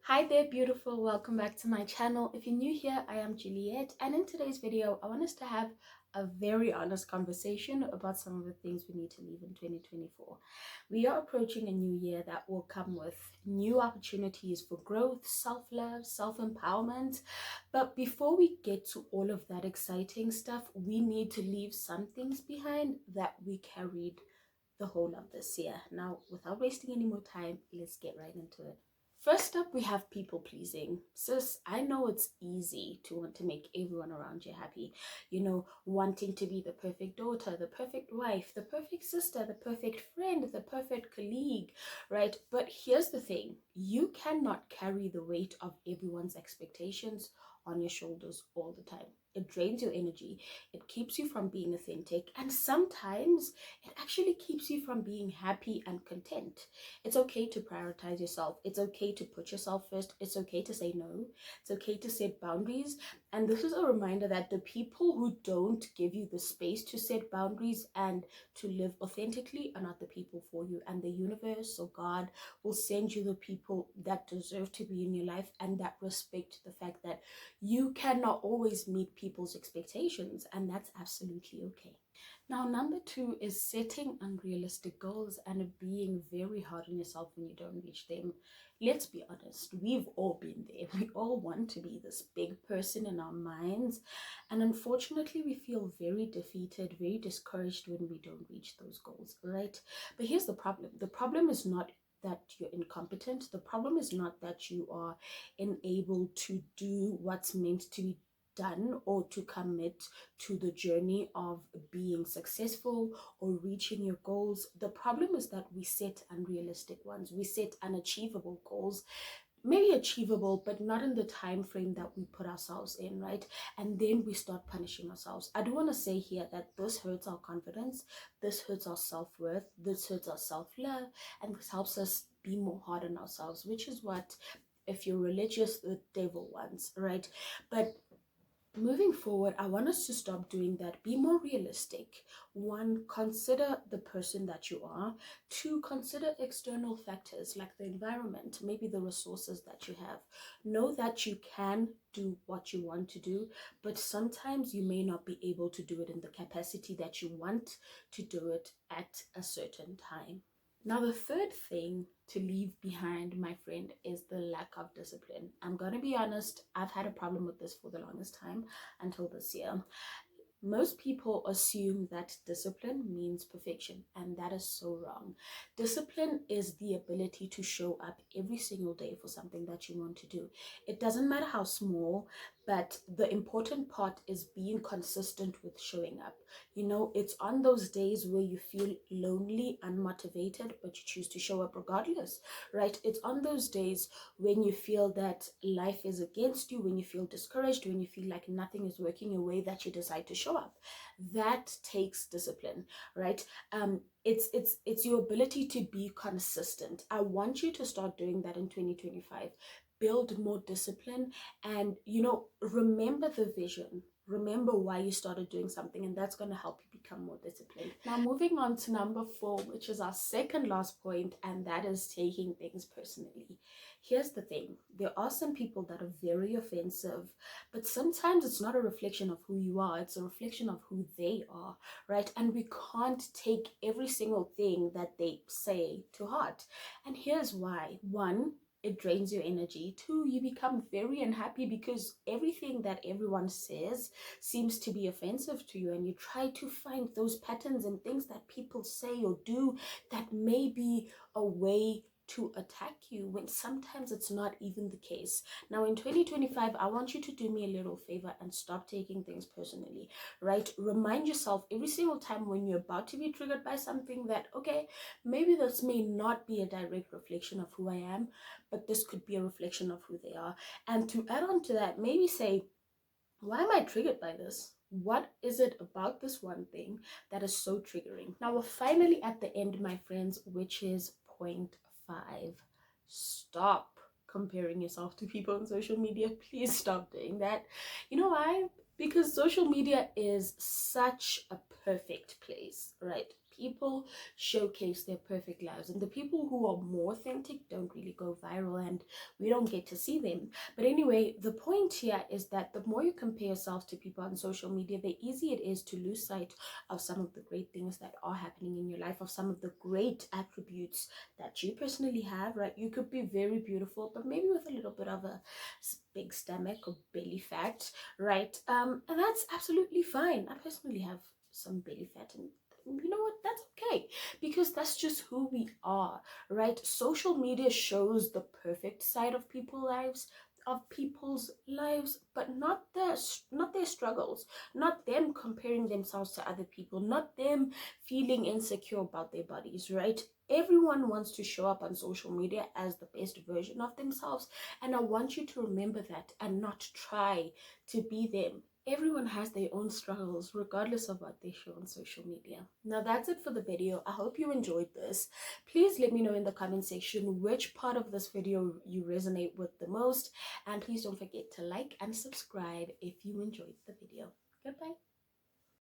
Hi there, beautiful. Welcome back to my channel. If you're new here, I am Juliet, and in today's video, I want us to have a very honest conversation about some of the things we need to leave in 2024. We are approaching a new year that will come with new opportunities for growth, self-love, self-empowerment. But before we get to all of that exciting stuff, we need to leave some things behind that we carried the whole of this year. Now, without wasting any more time, let's get right into it. First up, we have people pleasing. Sis, I know it's easy to want to make everyone around you happy. Wanting to be the perfect daughter, the perfect wife, the perfect sister, the perfect friend, the perfect colleague, right? But here's the thing, you cannot carry the weight of everyone's expectations on your shoulders all the time. It drains your energy. It keeps you from being authentic. And sometimes it actually keeps you from being happy and content. It's okay to prioritize yourself. It's okay to put yourself first. It's okay to say no. It's okay to set boundaries. And this is a reminder that the people who don't give you the space to set boundaries and to live authentically are not the people for you. And the universe or God will send you the people that deserve to be in your life and that respect the fact that you cannot always meet people's expectations, and that's absolutely okay. Now, number two is setting unrealistic goals and being very hard on yourself when you don't reach them. Let's be honest, we've all been there. We all want to be this big person in our minds, and unfortunately, we feel very defeated, very discouraged when we don't reach those goals, right? But here's the problem. The problem is not that you're incompetent. The problem is not that you are unable to do what's meant to be done or to commit to the journey of being successful or reaching your goals. The problem is that we set unrealistic ones. We set unachievable goals, maybe achievable but not in the time frame that we put ourselves in, right? And then we start punishing ourselves. I do want to say here that this hurts our confidence, this hurts our self-worth, this hurts our self-love, and this helps us be more hard on ourselves, which is what, if you're religious, the devil wants, right? But moving forward, I want us to stop doing that. Be more realistic. One, consider the person that you are. Two, consider external factors like the environment, maybe the resources that you have. Know that you can do what you want to do, but sometimes you may not be able to do it in the capacity that you want to do it at a certain time. Now, the third thing to leave behind, my friend, is the lack of discipline. I'm going to be honest, I've had a problem with this for the longest time until this year. Most people assume that discipline means perfection, and that is so wrong. Discipline is the ability to show up every single day for something that you want to do. It doesn't matter how small, but the important part is being consistent with showing up. It's on those days where you feel lonely, unmotivated, but you choose to show up regardless, right? It's on those days when you feel that life is against you, when you feel discouraged, when you feel like nothing is working your way, that you decide to show up. That takes discipline, right? It's your ability to be consistent. I want you to start doing that in 2025. Build more discipline, and remember the vision. Remember why you started doing something, and that's going to help you become more disciplined. Now, moving on to number 4, which is our second last point, and that is taking things personally. Here's the thing, there are some people that are very offensive, but sometimes it's not a reflection of who you are, it's a reflection of who they are, right? And we can't take every single thing that they say to heart. And here's why. One, it drains your energy. Two, you become very unhappy because everything that everyone says seems to be offensive to you, and you try to find those patterns and things that people say or do that may be a way to attack you, when sometimes it's not even the case. Now in 2025, I want you to do me a little favor and stop taking things personally, right? Remind yourself every single time when you're about to be triggered by something that, okay, maybe this may not be a direct reflection of who I am, but this could be a reflection of who they are. And to add on to that, maybe say, why am I triggered by this? What is it about this one thing that is so triggering? Now we're finally at the end, my friends, which is point 5. Stop comparing yourself to people on social media. Please stop doing that. You know why? Because social media is such a perfect place, right? People showcase their perfect lives, and the people who are more authentic don't really go viral, and we don't get to see them. But anyway, the point here is that the more you compare yourself to people on social media, the easier it is to lose sight of some of the great things that are happening in your life, of some of the great attributes that you personally have, right? You could be very beautiful, but maybe with a little bit of a big stomach or belly fat, right? And that's absolutely fine. I personally have some belly fat, and you know what, that's okay, because that's just who we are, right? Social media shows the perfect side of people's lives, but not their struggles, not them comparing themselves to other people, not them feeling insecure about their bodies, right? Everyone wants to show up on social media as the best version of themselves, and I want you to remember that and not try to be them. Everyone has their own struggles regardless of what they show on social media. Now that's it for the video. I hope you enjoyed this. Please let me know in the comment section which part of this video you resonate with the most, and please don't forget to like and subscribe if you enjoyed the video. Goodbye.